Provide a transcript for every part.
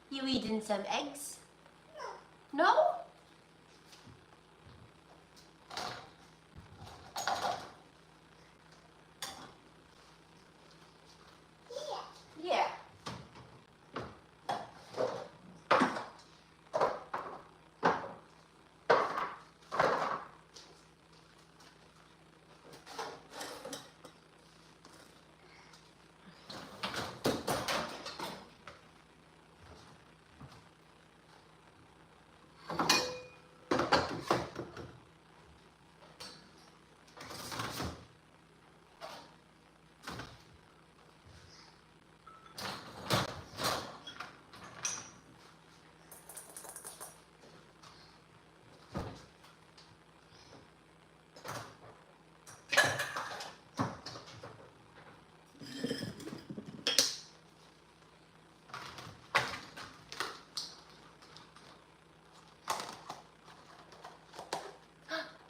You eating some eggs? No? Yeah.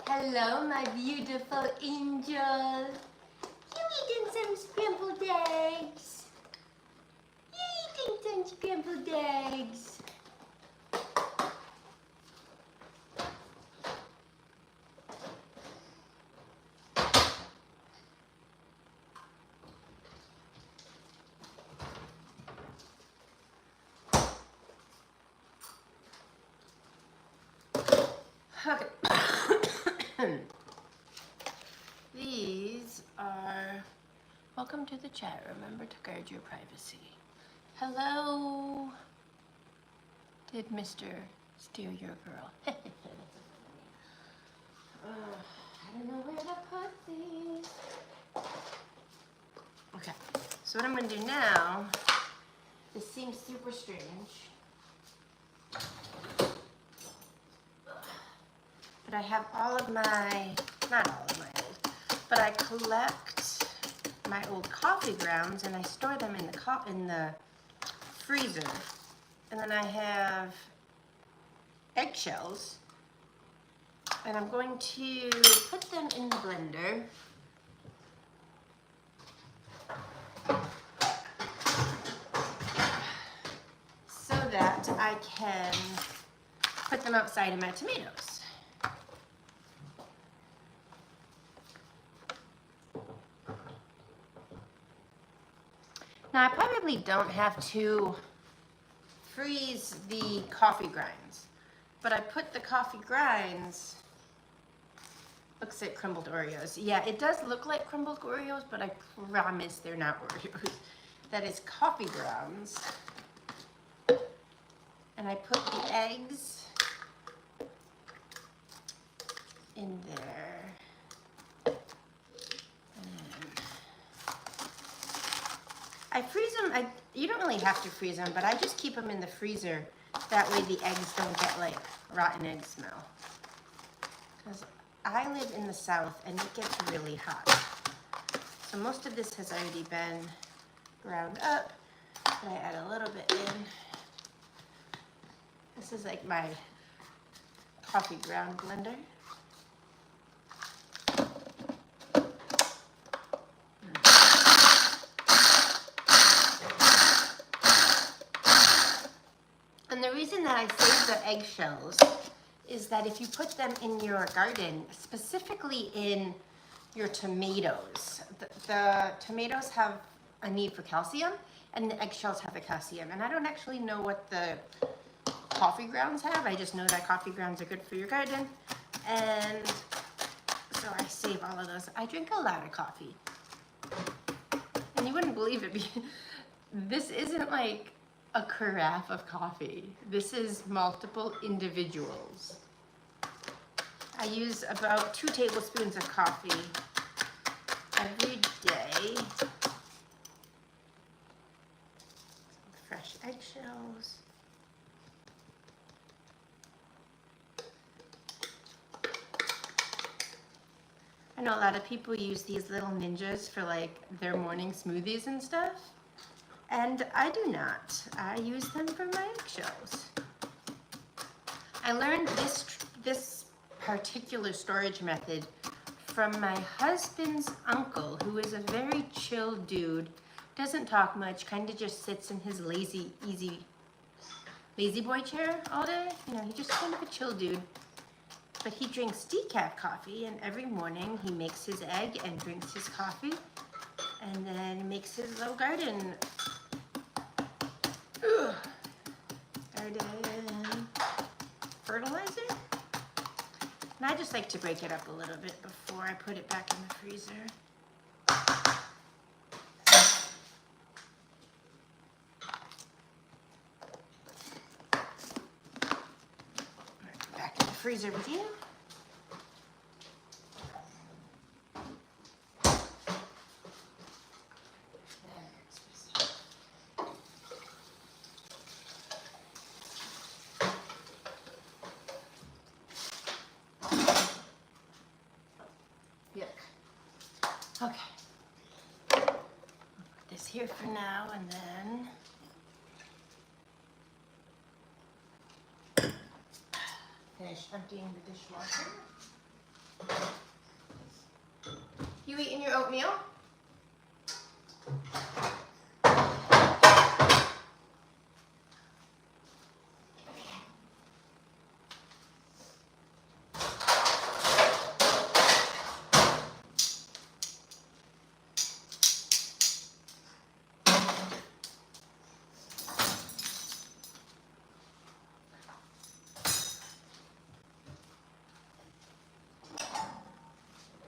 Hello, my beautiful angel. You eating some scrambled eggs? You eating some scrambled eggs? Okay. These are, welcome to the chat. Remember to guard your privacy. Hello. Did Mr. steal your girl? I don't know where to put these. Okay, so what I'm gonna do now, this seems super strange, but I have all of my, not all of my old, but I collect my old coffee grounds and I store them in the freezer. And then I have eggshells and I'm going to put them in the blender. So that I can put them outside of my tomatoes. Now I probably don't have to freeze the coffee grinds, but I put the coffee grinds, looks like crumbled Oreos. Yeah, it does look like crumbled Oreos, but I promise they're not Oreos. That is coffee grounds. And I put the eggs in there. I freeze them, you don't really have to freeze them, but I just keep them in the freezer. That way the eggs don't get like rotten egg smell. Because I live in the South and it gets really hot. So most of this has already been ground up. But I add a little bit in. This is like my coffee ground blender. And the reason that I save the eggshells is that if you put them in your garden, specifically in your tomatoes, the tomatoes have a need for calcium and the eggshells have the calcium. And I don't actually know what the coffee grounds have. I just know that coffee grounds are good for your garden. And so I save all of those. I drink a lot of coffee. And you wouldn't believe it. This isn't like a carafe of coffee. This is multiple individuals. I use about 2 tablespoons of coffee every day. Some fresh eggshells. I know a lot of people use these little ninjas for like their morning smoothies and stuff. And I do not. I use them for my eggshells. I learned this particular storage method from my husband's uncle, who is a very chill dude, Doesn't talk much, kind of just sits in his lazy boy chair all day. You know, he's just kind of a chill dude. But he drinks decaf coffee, and every morning he makes his egg and drinks his coffee, and then makes his little garden. Ugh. Garden fertilizer. And I just like to break it up a little bit before I put it back in the freezer. Back in the freezer with you. Okay, I'll put this here for now, and then finish emptying the dishwasher. You eating your oatmeal?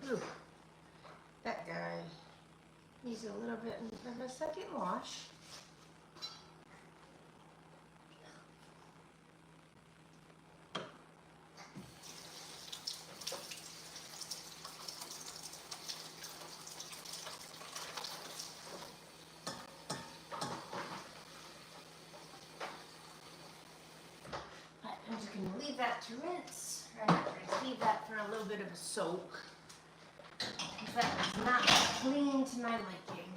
Ooh, that guy needs a little bit of a second wash. I'm just going to leave that to rinse. Or not rinse, leave that for a little bit of a soak. That is not clean to my liking.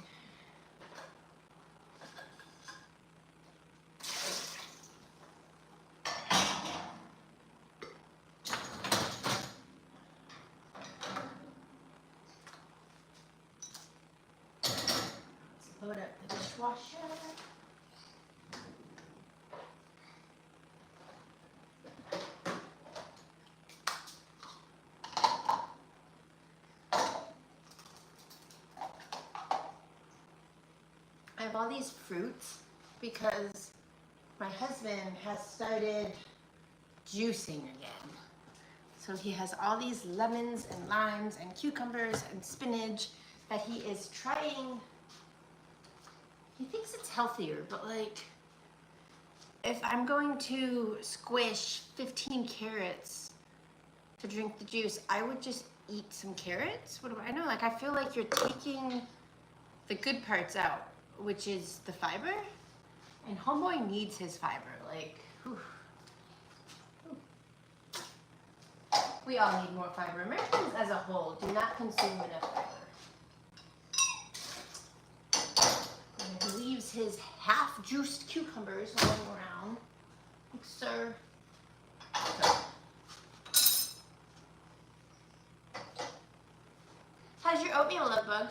Let's load up the dishwasher. I have all these fruits because my husband has started juicing again. So he has all these lemons and limes and cucumbers and spinach that he is trying. He thinks it's healthier, but like, if I'm going to squish 15 carrots to drink the juice, I would just eat some carrots. What do I know? Like, I feel like you're taking the good parts out, which is the fiber, and homeboy needs his fiber. Like, whew. We all need more fiber. Americans as a whole do not consume enough fiber. And he leaves his half-juiced cucumbers lying around. Like, sir. How's your oatmeal look, bug?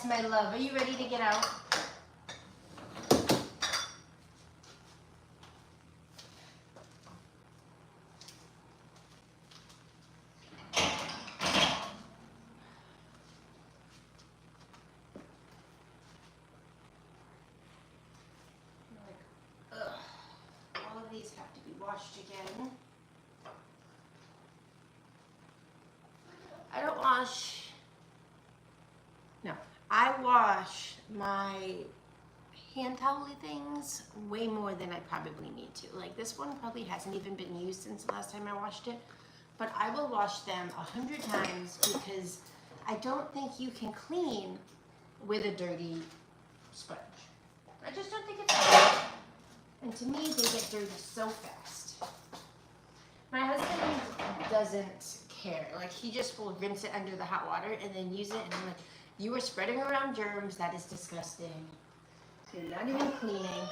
Yes, my love. Are you ready to get out? Ugh. All of these have to be washed again. I don't wash. No, I wash my hand towel things way more than I probably need to. Like this one probably hasn't even been used since the last time I washed it, but I will wash them 100 times because I don't think you can clean with a dirty sponge. I just don't think it's right. And to me, they get dirty so fast. My husband doesn't care. Like he just will rinse it under the hot water and then use it. And I'm like, you are spreading around germs. That is disgusting. You're not even cleaning.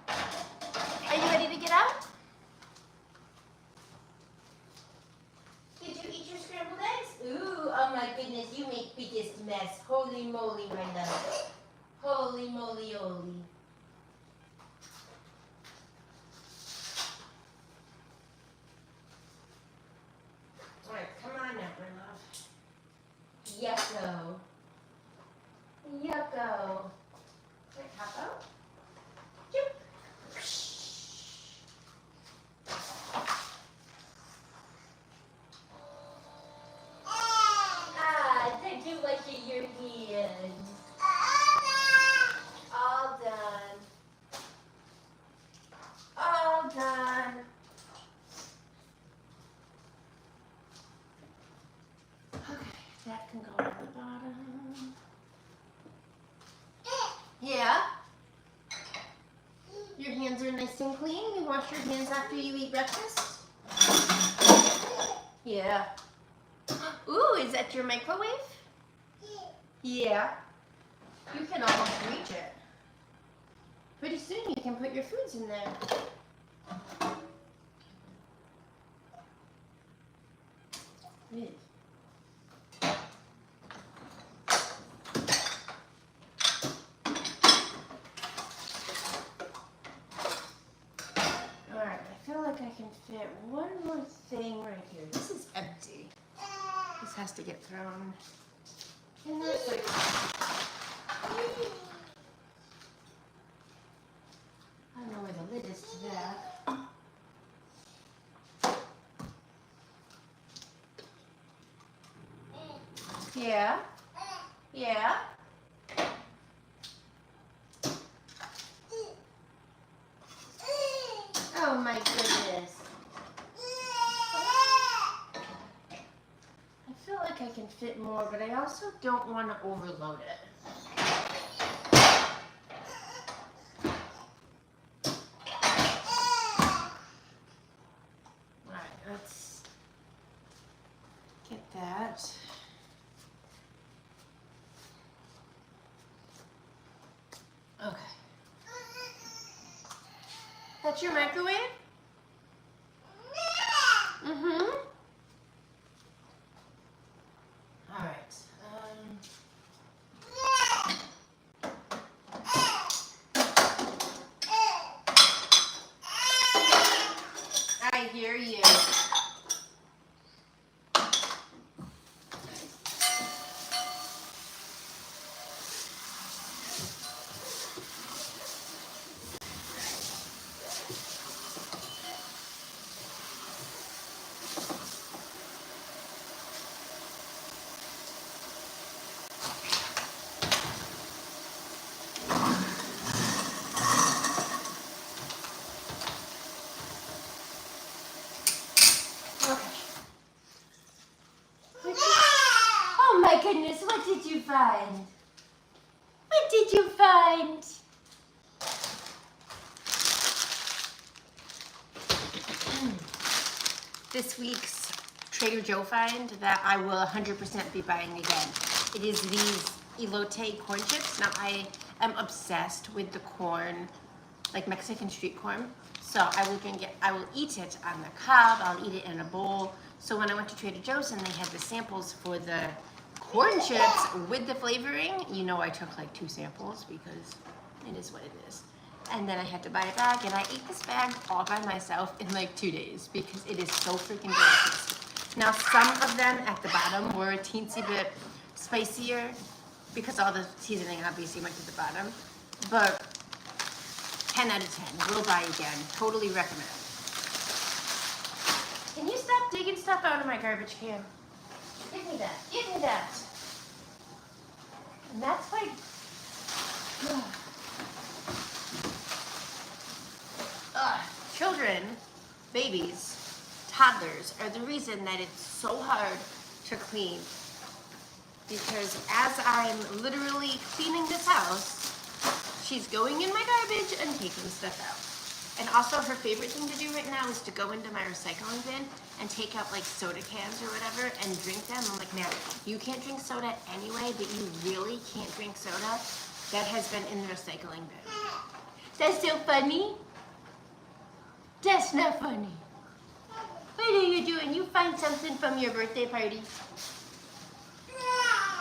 Are you ready to get out? Did you eat your scrambled eggs? Ooh, oh my goodness, you make biggest mess. Holy moly, my love. Holy moly, oly. Alright, come on now, my love. Yucko. Yucko. Like Capo? Ah, did you like your hands? All done. All done. Okay, that can go on the bottom. Yeah? Your hands are nice and clean? You wash your hands after you eat breakfast? Yeah. Ooh, is that your microwave? Yeah. You can almost reach it. Pretty soon you can put your foods in there. Good. Alright, I feel like I can fit one more thing right here. This is empty. This has to get thrown in there. I don't know where the lid is to that. Yeah? Yeah? Oh my goodness. I feel like I can fit more, but I also don't want to overload it. Alright, let's get that. Okay. That's your microwave? Mm-hmm. All right. I hear you. Oh my goodness, what did you find? What did you find? This week's Trader Joe find that I will 100% be buying again. It is these elote corn chips. Now I am obsessed with the corn, like Mexican street corn. So I will eat it on the cob, I'll eat it in a bowl. So when I went to Trader Joe's and they had the samples for the corn chips with the flavoring. You know, I took like 2 samples because it is what it is. And then I had to buy a bag, and I ate this bag all by myself in like 2 days because it is so freaking delicious. Now, some of them at the bottom were a teensy bit spicier because all the seasoning obviously went to the bottom, but 10 out of 10, will buy again, totally recommend. Can you stop digging stuff out of my garbage can? Give me that, give me that. And that's why, children, babies, toddlers are the reason that it's so hard to clean. Because as I'm literally cleaning this house, she's going in my garbage and taking stuff out. And also her favorite thing to do right now is to go into my recycling bin and take out like soda cans or whatever and drink them. I'm like, man, you can't drink soda anyway, but you really can't drink soda that has been in the recycling bin. That's so funny. That's not funny. What are you doing? You find something from your birthday party?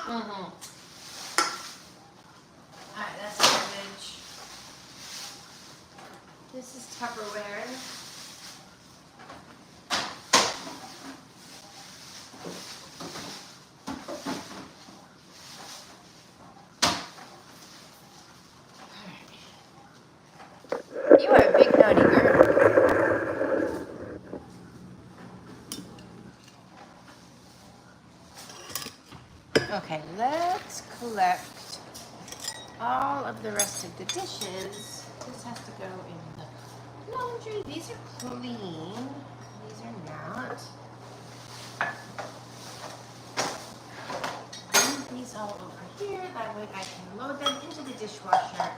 Mm-hmm. Alright, that's garbage. This is Tupperware. Alright. You are a big naughty girl. Okay, let's collect all of the rest of the dishes. This has to go in the laundry. These are clean. These are not. Move these all over here. That way I can load them into the dishwasher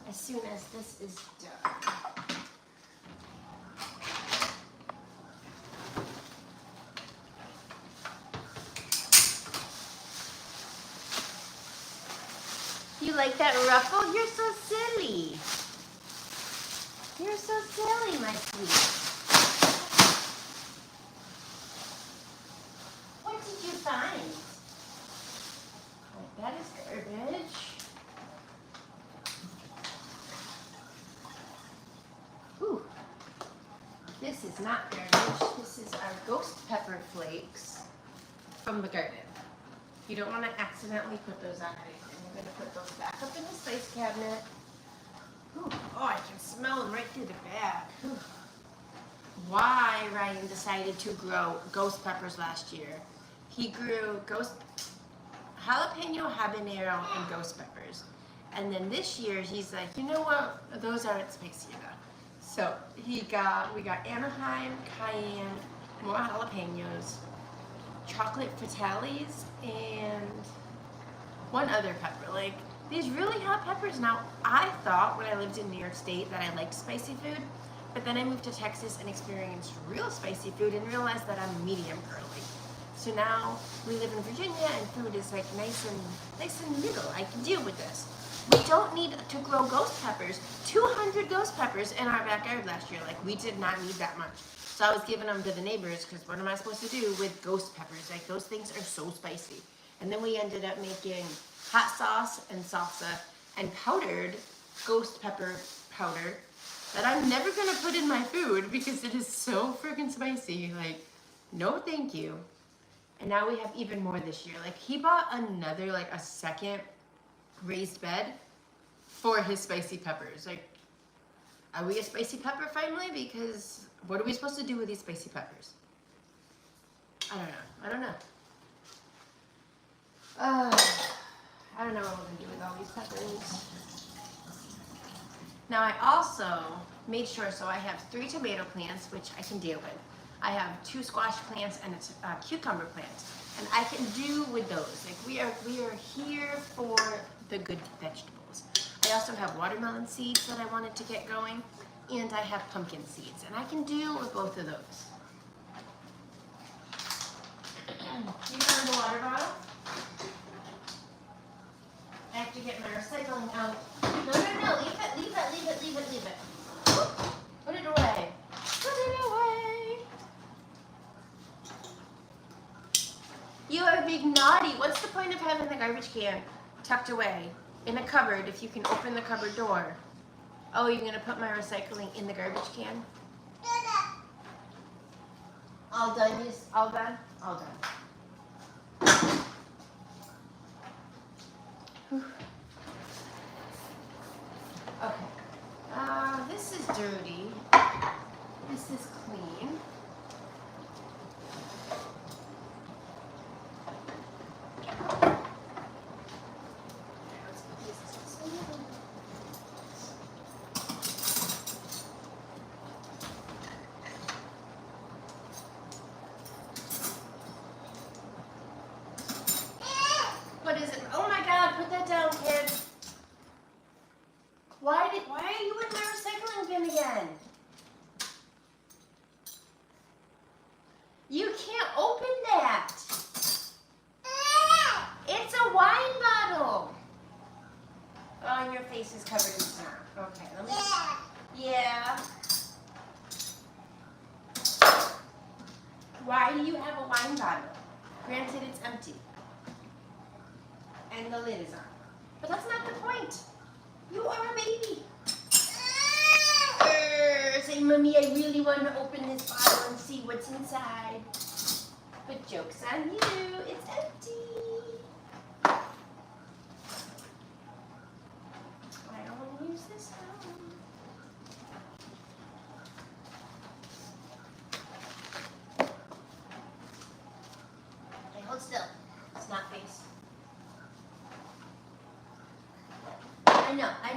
as soon as this is done. You like that ruffle? You're so silly. You're so silly, my sweet. What did you find? That is garbage. Ooh. This is not garbage. This is our ghost pepper flakes from the garden. You don't want to accidentally put those on anything. I'm going to put those back up in the spice cabinet. Ooh. Oh, I can smell them right through the bag. Ooh. Why Ryan decided to grow ghost peppers last year. He grew jalapeno, habanero, and ghost peppers. And then this year, he's like, you know what? Those aren't spicy enough. So we got Anaheim, cayenne, more jalapenos, chocolate fatales, and one other pepper. Like, these really hot peppers. Now, I thought when I lived in New York State that I liked spicy food, but then I moved to Texas and experienced real spicy food and realized that I'm medium girly. So now we live in Virginia and food is like nice in the middle. I can deal with this. We don't need to grow ghost peppers. 200 ghost peppers in our backyard last year. Like, we did not need that much. So I was giving them to the neighbors because what am I supposed to do with ghost peppers? Like, those things are so spicy. And then we ended up making hot sauce and salsa and powdered ghost pepper powder that I'm never going to put in my food because it is so freaking spicy. Like, no thank you. And now we have even more this year. Like, he bought another, like, a second raised bed for his spicy peppers. Like, are we a spicy pepper family? Because what are we supposed to do with these spicy peppers? I don't know. I don't know what we're going to do with all these peppers. Now I also made sure, so I have 3 tomato plants, which I can deal with. I have 2 squash plants and a cucumber plant. And I can do with those. Like, we are here for the good vegetables. I also have watermelon seeds that I wanted to get going. And I have pumpkin seeds. And I can deal with both of those. You found the water bottle? I have to get my recycling out. No, leave it. Put it away. Put it away. You are big naughty. What's the point of having the garbage can tucked away in a cupboard if you can open the cupboard door? Oh, you're gonna put my recycling in the garbage can? All done, yes, all done? All done. Whew. Okay. This is dirty. This is clean. What is it? Oh my God, put that down, kid. Why are you in my recycling bin again? You can't open that. It's a wine bottle. Oh, and your face is covered in snow. Okay, let me. Yeah. Why do you have a wine bottle? Granted, it's empty. And the lid is on. But that's not the point. You are a baby. Say, Mommy, I really want to open this bottle and see what's inside. But joke's on you, it's empty. I don't want to use this now. Okay, hold still. It's not face. I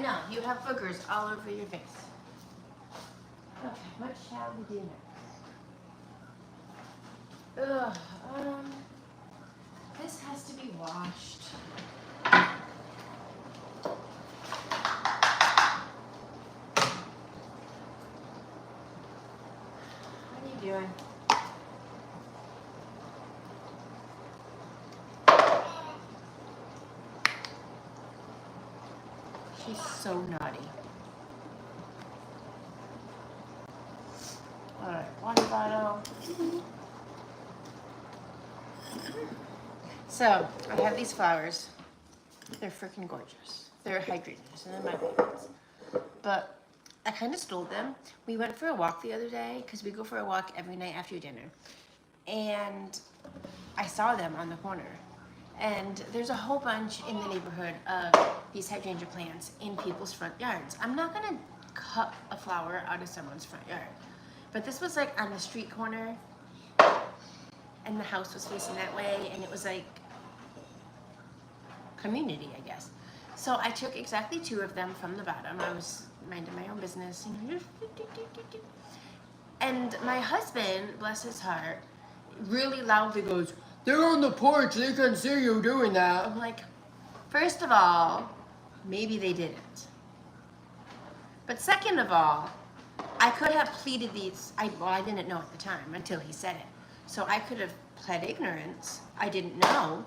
know. You have boogers all over your face. Okay, what shall we do next? Ugh, this has to be washed. What are you doing? She's so naughty. All right, water bottle. So, I have these flowers. They're freaking gorgeous. They're hydrangeas, and they're my favorites. But I kind of stole them. We went for a walk the other day, because we go for a walk every night after dinner. And I saw them on the corner. And there's a whole bunch in the neighborhood of these hydrangea plants in people's front yards. I'm not gonna cut a flower out of someone's front yard. But this was like on the street corner, and the house was facing that way, and it was like community, I guess. So I took exactly 2 of them from the bottom. I was minding my own business. And my husband, bless his heart, really loudly goes, "They're on the porch, they can see you doing that." I'm like, first of all, maybe they didn't. But second of all, I could have pleaded these, I didn't know at the time until he said it. So I could have pled ignorance. I didn't know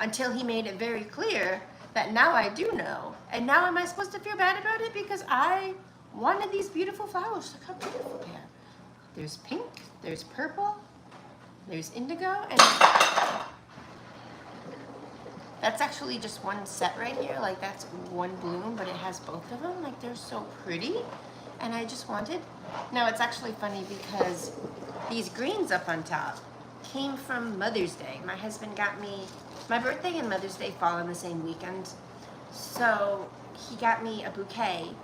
until he made it very clear that now I do know. And now am I supposed to feel bad about it because I wanted these beautiful flowers? Look how beautiful they are. There's pink, there's purple, there's indigo, and that's actually just one set right here. Like that's one bloom, but it has both of them. Like they're so pretty. And I just wanted, now it's actually funny because these greens up on top came from Mother's Day. My husband got me, my birthday and Mother's Day fall on the same weekend. So he got me a bouquet.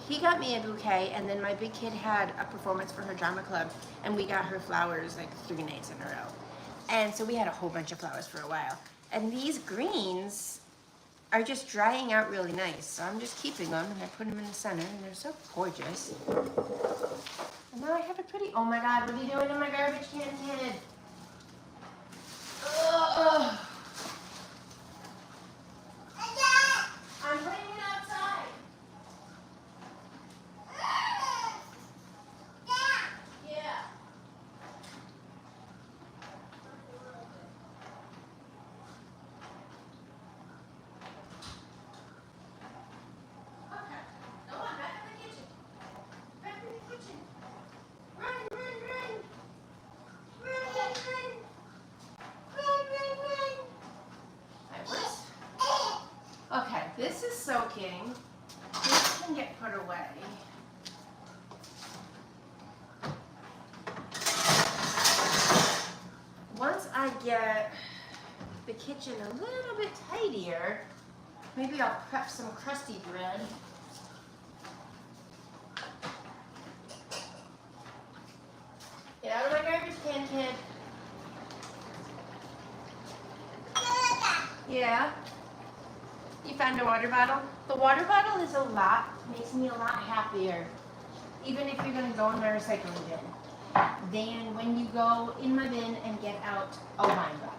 And then my big kid had a performance for her drama club, and we got her flowers like 3 nights in a row. And so we had a whole bunch of flowers for a while. And these greens are just drying out really nice. So I'm just keeping them, and I put them in the center, and they're so gorgeous. And now I have a pretty, oh my God, what are you doing in my garbage can, kid? Ugh. I'm putting it outside. Yeah. Okay. Go on, back in the kitchen. Back in the kitchen. Run, run, run. Run, run, run. Run. soaking. This can get put away. Once I get the kitchen a little bit tidier, maybe I'll prep some crusty bread. Get out of my garbage can, kid. Yeah? You found a water bottle? The water bottle is makes me a lot happier, even if you're going to go in my recycling bin, than when you go in my bin and get out a wine bottle.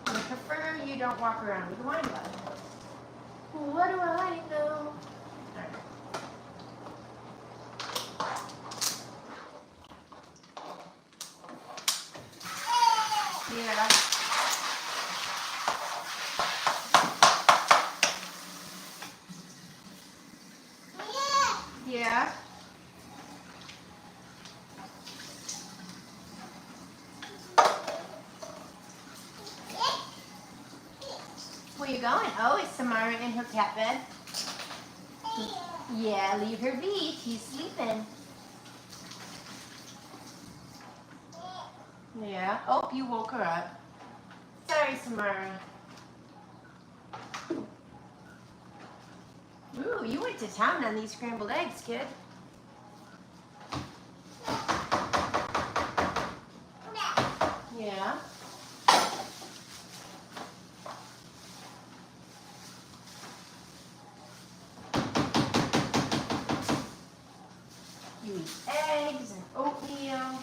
I prefer you don't walk around with a wine bottle. What do I know? Yeah. Yeah. Where you going? Oh, is Samara in her cat bed? Yeah, leave her be. She's sleeping. Yeah. Oh, you woke her up. Sorry, Samara. Ooh, you went to town on these scrambled eggs, kid. Yeah. You eat eggs and oatmeal.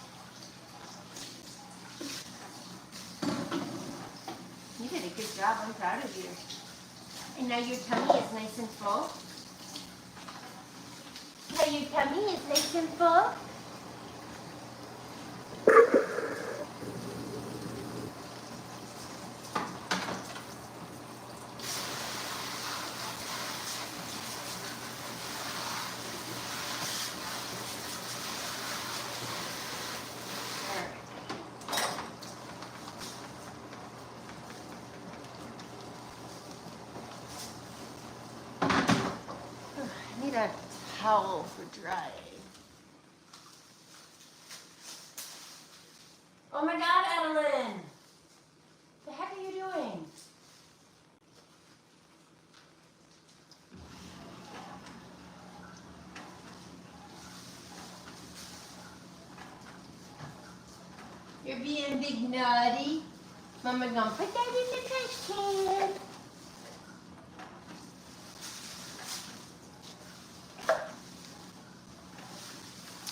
You did a good job. I'm proud of you. And now your tummy is nice and full. Now your tummy is nice and full. I need a towel for drying. Oh my God, Adeline! The heck are you doing? You're being big naughty. Mama gonna put that in the trash can.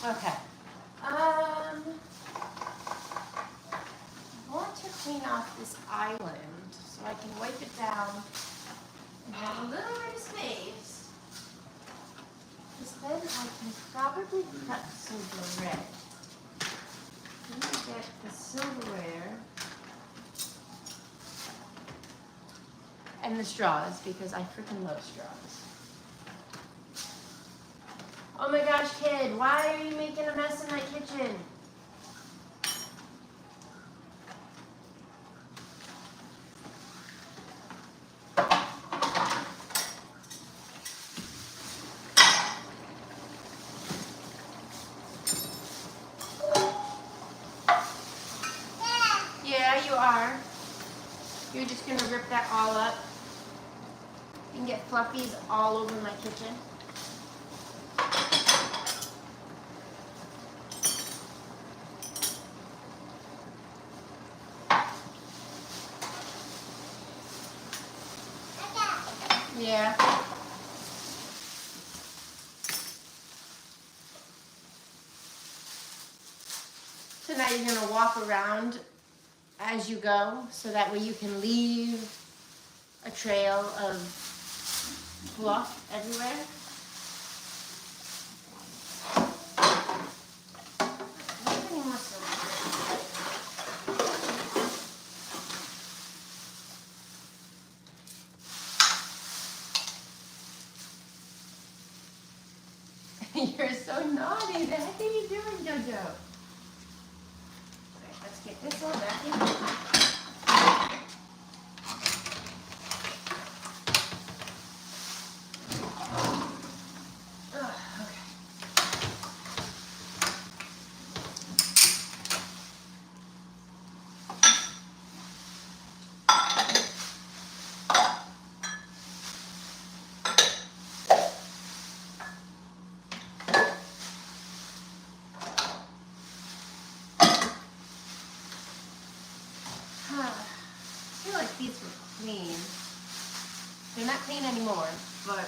Okay. I want to clean off this island so I can wipe it down and have a little bit of space. Because then I can probably cut some bread. Let me get the silverware and the straws because I freaking love straws. Oh my gosh, kid, why are you making a mess in my kitchen? Yeah, you are. You're just gonna rip that all up and get fluffies all over my kitchen. Yeah. So now you're gonna walk around as you go, so that way you can leave a trail of fluff everywhere. You're so naughty. The heck are you doing, Jojo? Right, let's get this all back in. clean anymore, but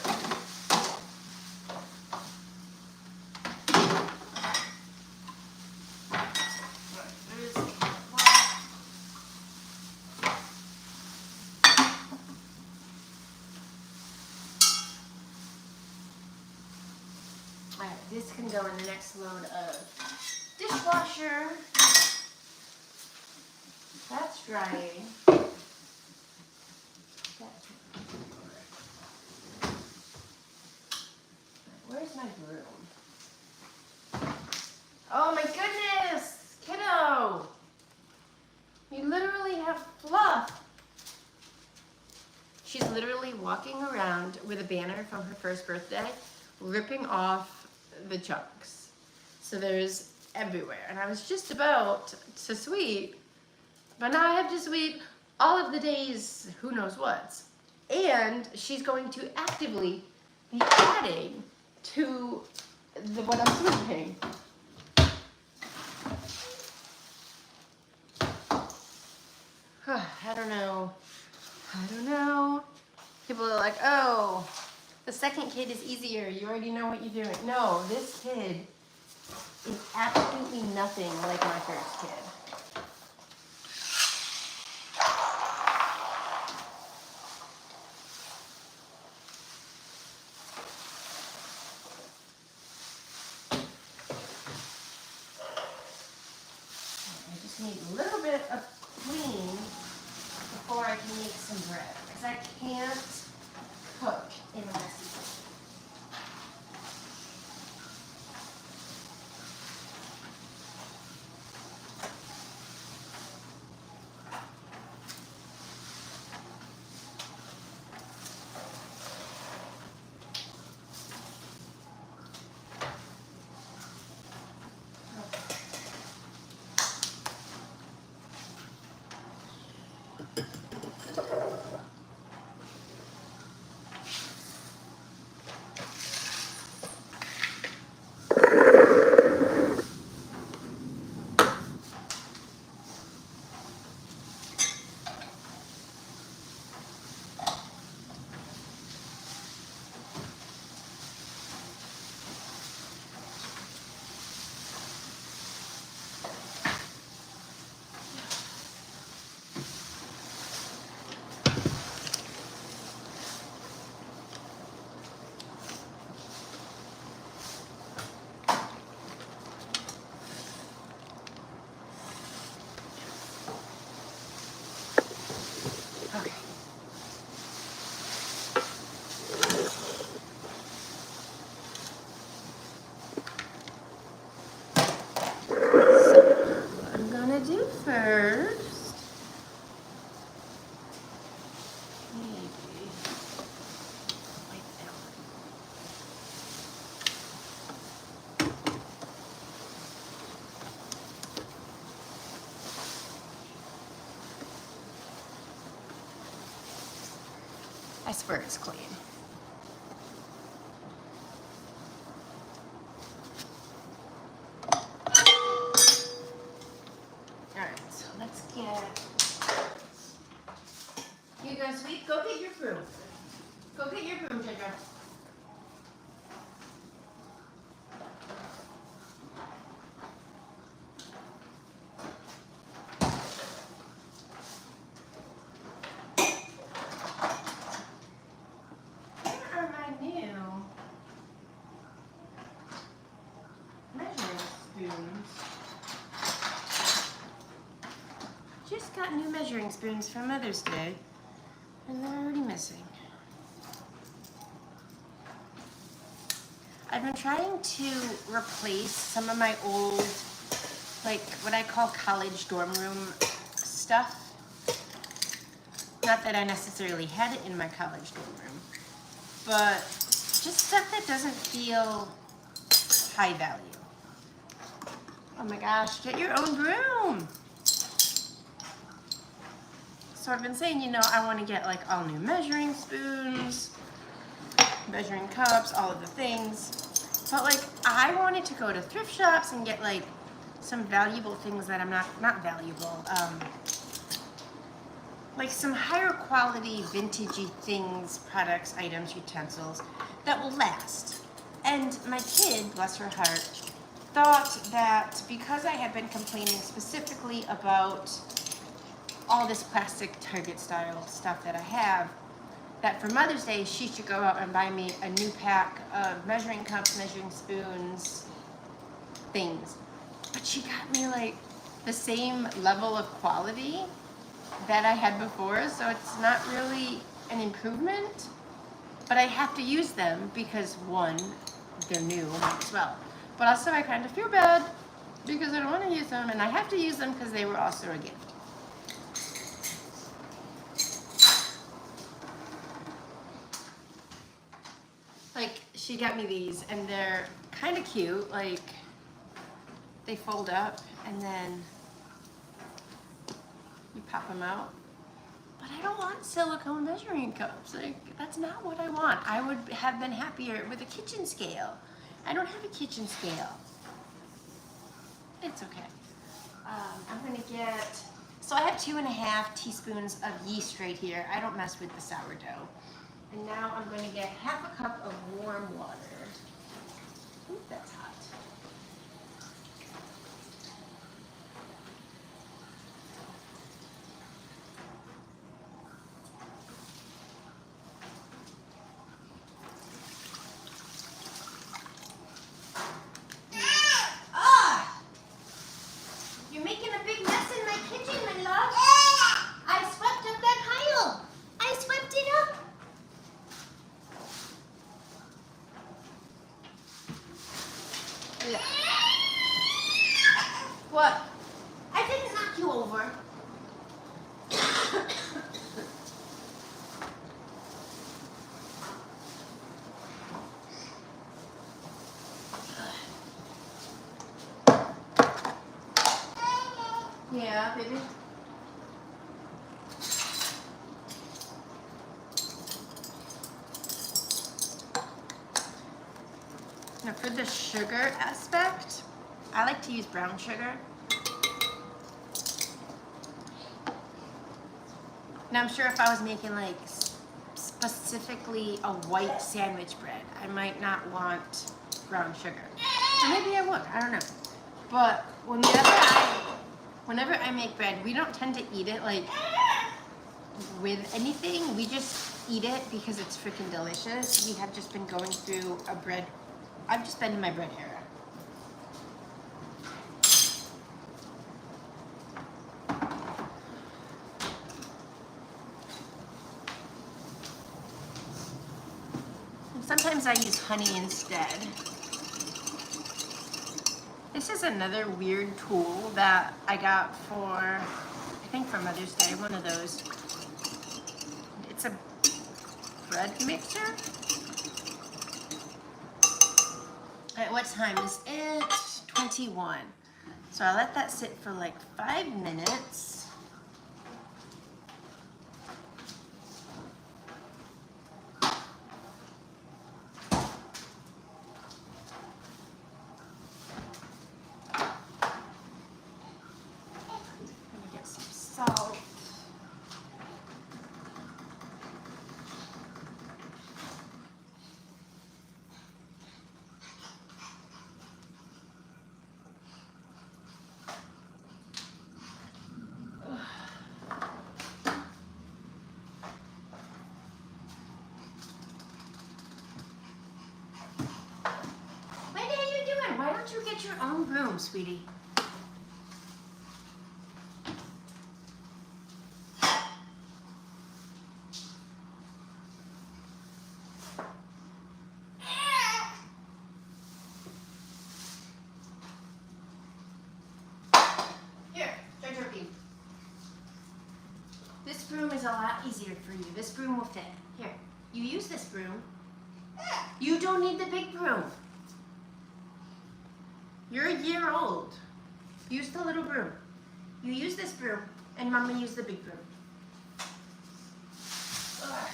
this can go in the next load of dishwasher. That's drying. Where's my broom? Oh my goodness, kiddo! You literally have fluff. She's literally walking around with a banner from her first birthday, ripping off the chunks. So there's everywhere. And I was just about to sweep, but now I have to sweep all of the days, who knows what. And she's going to actively be adding to what I'm sweeping. I don't know. People are like, oh, the second kid is easier. You already know what you're doing. No, this kid is absolutely nothing like my first kid. I just need a little bit of clean before I can make some bread, because I can't cook in a messy kitchen. Do first, maybe wipe that one. I swear it's clean. You go, sweet. Go get your broom. Go get your broom, Ginger. Where are my new measuring spoons? Just got new measuring spoons for Mother's Day. And they're already missing. I've been trying to replace some of my old, like what I call college dorm room stuff. Not that I necessarily had it in my college dorm room, but just stuff that doesn't feel high value. Oh my gosh, get your own broom. So I've been saying, you know, I want to get like all new measuring spoons, measuring cups, all of the things. But like, I wanted to go to thrift shops and get like some valuable things that I'm not valuable. like some higher quality vintagey things, products, items, utensils that will last. And my kid, bless her heart, thought that because I had been complaining specifically about all this plastic Target style stuff that I have, that for Mother's Day she should go out and buy me a new pack of measuring cups, measuring spoons, things. But she got me like the same level of quality that I had before, so it's not really an improvement, but I have to use them because one, they're new, might as well. But also I kind of feel bad because I don't want to use them, and I have to use them because they were also a gift. Like, she got me these, and they're kind of cute. Like, they fold up, and then you pop them out. But I don't want silicone measuring cups. Like, that's not what I want. I would have been happier with a kitchen scale. I don't have a kitchen scale. It's okay. I'm gonna get, so I have 2.5 teaspoons of yeast right here. I don't mess with the sourdough. And now I'm gonna get 1/2 cup of warm water. Ooh, that's hot. You're making a big mess in my kitchen, my love. I swept up that pile. I swept it up. What? I didn't knock you over. Yeah, baby. Now for the sugar aspect, I like to use brown sugar. Now I'm sure if I was making like specifically a white sandwich bread, I might not want brown sugar. Or maybe I would, I don't know. But whenever I make bread, we don't tend to eat it like with anything. We just eat it because it's freaking delicious. We have just been going through a bread, I've just been in my bread era. Sometimes I use honey instead. This is another weird tool that I got for, I think for Mother's Day, one of those. It's a bread mixer. At what time is it? 21. So I let that sit for like 5 minutes. Salt. What are you doing? Why don't you get your own broom, sweetie? This broom is a lot easier for you. This broom will fit. Here, you use this broom. You don't need the big broom. You're a year old. Use the little broom. You use this broom, and Mama use the big broom. Ugh.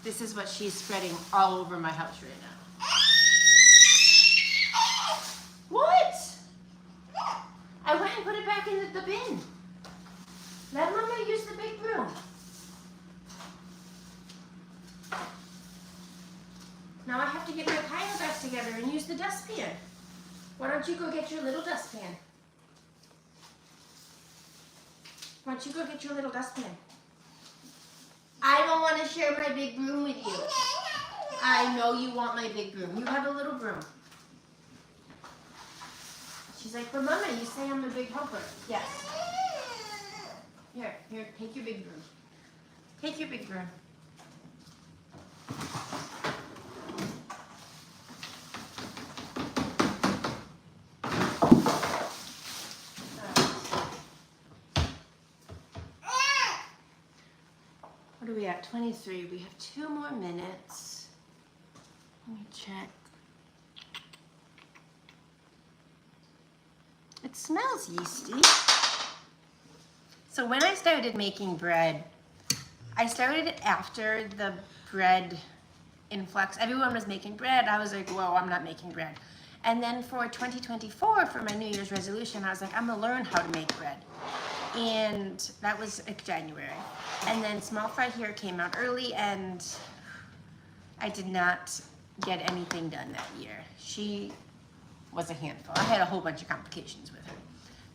This is what she's spreading all over my house right now. What? I went and put it back in the bin. use the dustpan. Why don't you go get your little dustpan? Why don't you go get your little dustpan? I don't want to share my big broom with you. I know you want my big broom. You have a little broom. She's like, but Mama, you say I'm a big helper. Yes. Here, take your big broom. Take your big broom. What are we at? 23. We have 2 more minutes. Let me check. It smells yeasty. So when I started making bread, I started after the bread influx. Everyone was making bread. I was like, whoa, I'm not making bread. And then for 2024, for my New Year's resolution, I was like, I'm gonna learn how to make bread. And that was like January. And then Small Fry Here came out early, and I did not get anything done that year. She was a handful. I had a whole bunch of complications with her.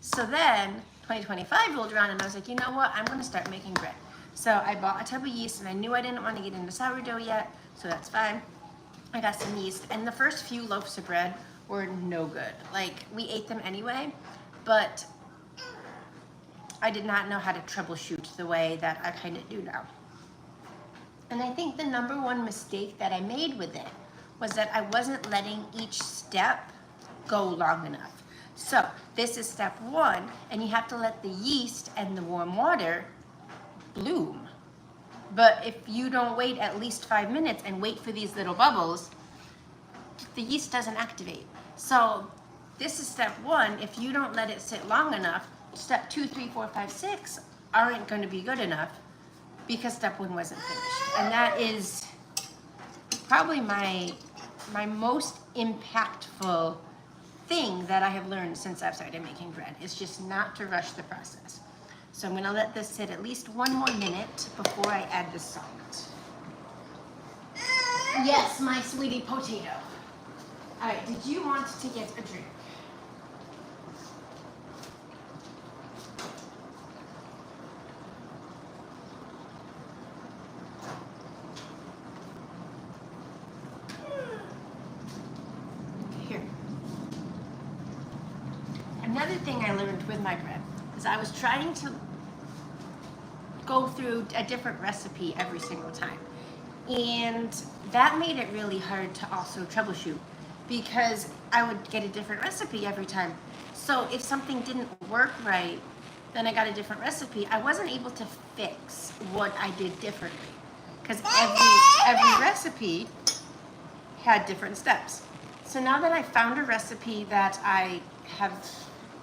So then 2025 rolled around, and I was like, you know what? I'm gonna start making bread. So I bought a tub of yeast, and I knew I didn't want to get into sourdough yet, so that's fine. I got some yeast, and the first few loaves of bread were no good. Like, we ate them anyway, but I did not know how to troubleshoot the way that I kind of do now. And I think the number one mistake that I made with it was that I wasn't letting each step go long enough. So this is step 1, and you have to let the yeast and the warm water bloom. But if you don't wait at least 5 minutes and wait for these little bubbles, the yeast doesn't activate. So this is step 1. If you don't let it sit long enough, step 2, 3, 4, 5, 6 aren't going to be good enough because step 1 wasn't finished. And that is probably my most impactful thing that I have learned since I've started making bread, is just not to rush the process. So I'm gonna let this sit at least 1 more minute before I add the salt. Yes, my sweetie potato. All right, did you want to get a drink? Here. Another thing I learned with my bread is I was trying to go through a different recipe every single time. And that made it really hard to also troubleshoot, because I would get a different recipe every time. So if something didn't work right, then I got a different recipe. I wasn't able to fix what I did differently, because every recipe had different steps. So now that I found a recipe that I have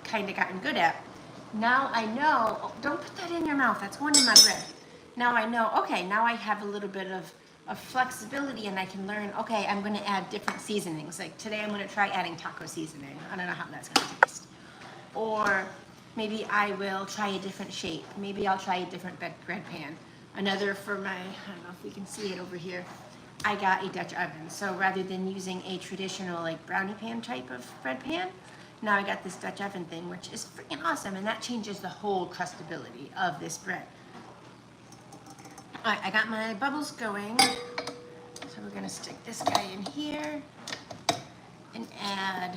kind of gotten good at, now I know, oh, don't put that in your mouth, that's going in my bread. Now I know, okay, now I have a little bit of flexibility, and I can learn, okay, I'm gonna add different seasonings. Like today I'm gonna try adding taco seasoning. I don't know how that's gonna taste. Or maybe I will try a different shape. Maybe I'll try a different bread pan. Another for my, I don't know if we can see it over here, I got a Dutch oven. So rather than using a traditional like brownie pan type of bread pan, now I got this Dutch oven thing, which is freaking awesome, and that changes the whole crustability of this bread. All right, I got my bubbles going. So we're gonna stick this guy in here and add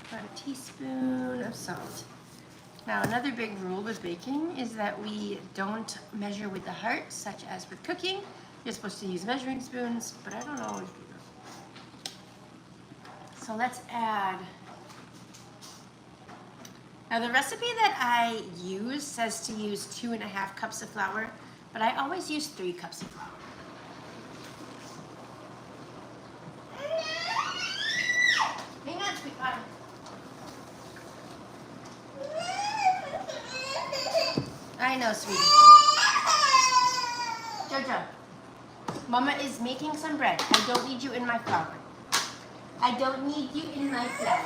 about a teaspoon of salt. Now, another big rule with baking is that we don't measure with the heart, such as with cooking. You're supposed to use measuring spoons, but I don't always do that. So let's add. Now the recipe that I use says to use 2.5 cups of flour, but I always use 3 cups of flour. Hang on, sweetheart. I know, sweetie. Jojo, Mama is making some bread. I don't need you in my flour. I don't need you in my flour.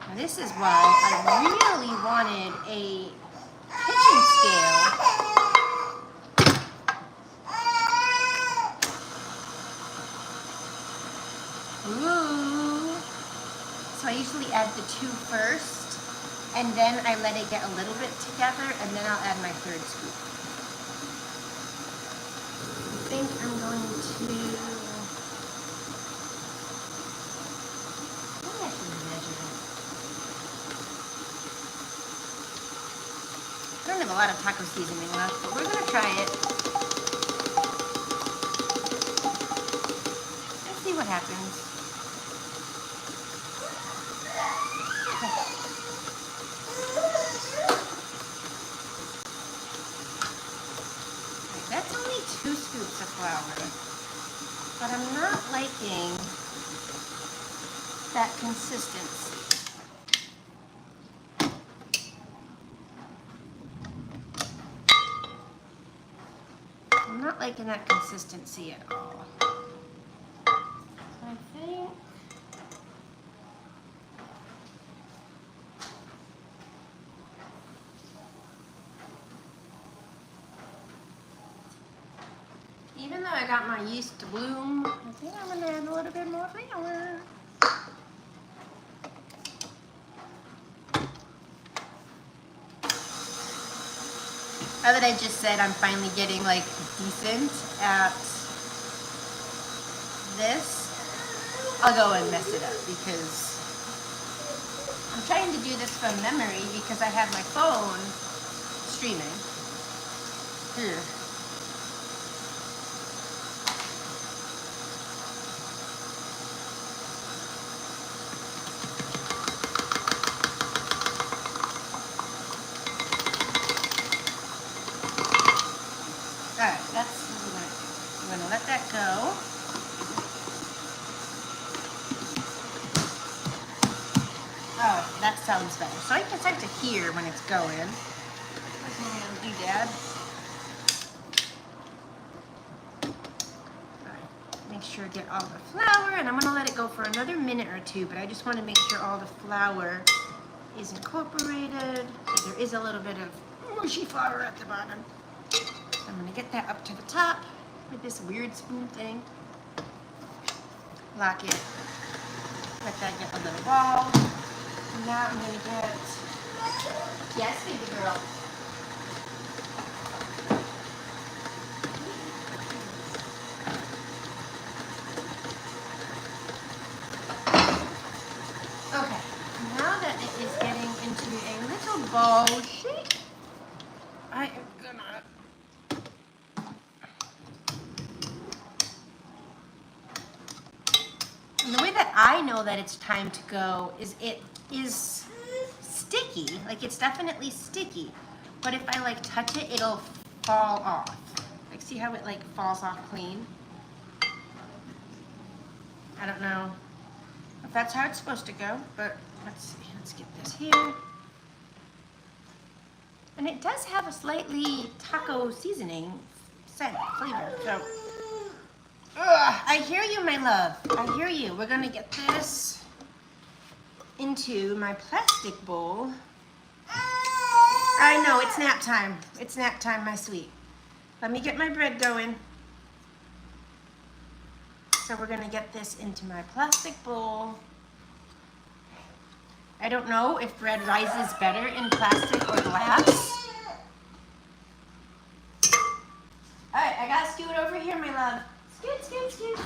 Now this is why I really wanted a kitchen usually add the 2 first, and then I let it get a little bit together, and then I'll add my 3rd scoop. I think I'm going to, maybe I should measure it. I don't have a lot of taco seasoning left, but we're gonna try it. Let's see what happens. That's only 2 scoops of flour, but I'm not liking that consistency. I'm not liking that consistency at all. So I think even though I got my yeast to bloom, I think I'm gonna add a little bit more flour. Now that I just said I'm finally getting like decent at this, I'll go and mess it up because I'm trying to do this from memory because I have my phone streaming. Here. Alright, that's what we're going to do. We're going to let that go. Oh, that sounds better. So I can start to hear when it's going. Where's my doodad? Alright, make sure I get all the flour, and I'm going to let it go for another minute or 2, but I just want to make sure all the flour is incorporated. So there is a little bit of mushy flour at the bottom. I'm going to get that up to the top with this weird spoon thing. Lock it. Let that get a little ball. And now I'm going to get, yes, baby girl. Okay, now that it is getting into a little ball shape, I am gonna and the way that I know that it's time to go is it is sticky, like it's definitely sticky, but if I like touch it, it'll fall off. Like see how it like falls off clean? I don't know if that's how it's supposed to go, but let's see, let's get this here. And it does have a slightly taco seasoning scent flavor, so. Ugh, I hear you, my love. I hear you. We're gonna get this into my plastic bowl. I know, it's nap time. It's nap time, my sweet. Let me get my bread going. So we're gonna get this into my plastic bowl. I don't know if bread rises better in plastic or glass. All right, I gotta scoot over here, my love. Scoot, scoot, scoot.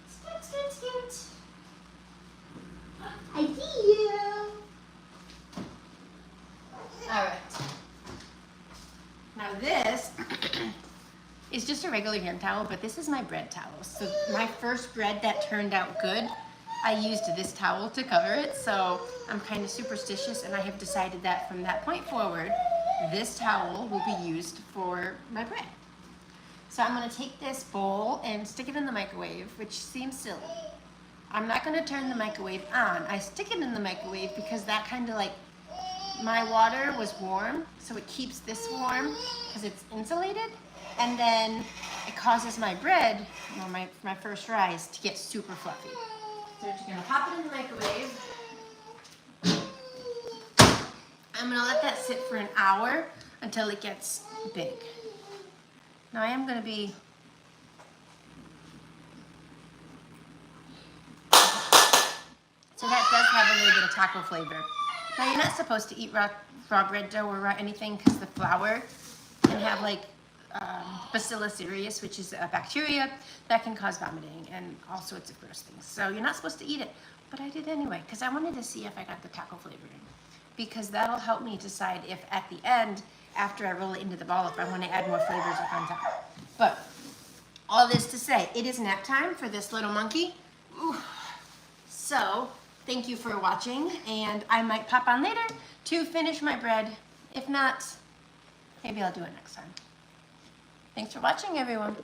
Scoot, scoot, scoot. I see you. All right. Now this is just a regular hand towel, but this is my bread towel. So my first bread that turned out good, I used this towel to cover it. So I'm kind of superstitious, and I have decided that from that point forward, this towel will be used for my bread. So I'm gonna take this bowl and stick it in the microwave, which seems silly. I'm not gonna turn the microwave on. I stick it in the microwave because that kind of like, my water was warm, so it keeps this warm because it's insulated. And then it causes my bread, or my first rise, to get super fluffy. So we're just gonna pop it in the microwave. I'm gonna let that sit for an hour until it gets big. Now I am going to be So that does have a little bit of taco flavor. Now you're not supposed to eat raw bread dough or raw anything because the flour can have like Bacillus cereus, which is a bacteria that can cause vomiting and all sorts of gross things. So you're not supposed to eat it, but I did anyway because I wanted to see if I got the taco flavor in, because that'll help me decide if at the end, after I roll it into the ball, if I want to add more flavors up on top. But all this to say, it is nap time for this little monkey. Ooh. So thank you for watching, and I might pop on later to finish my bread. If not, maybe I'll do it next time. Thanks for watching, everyone.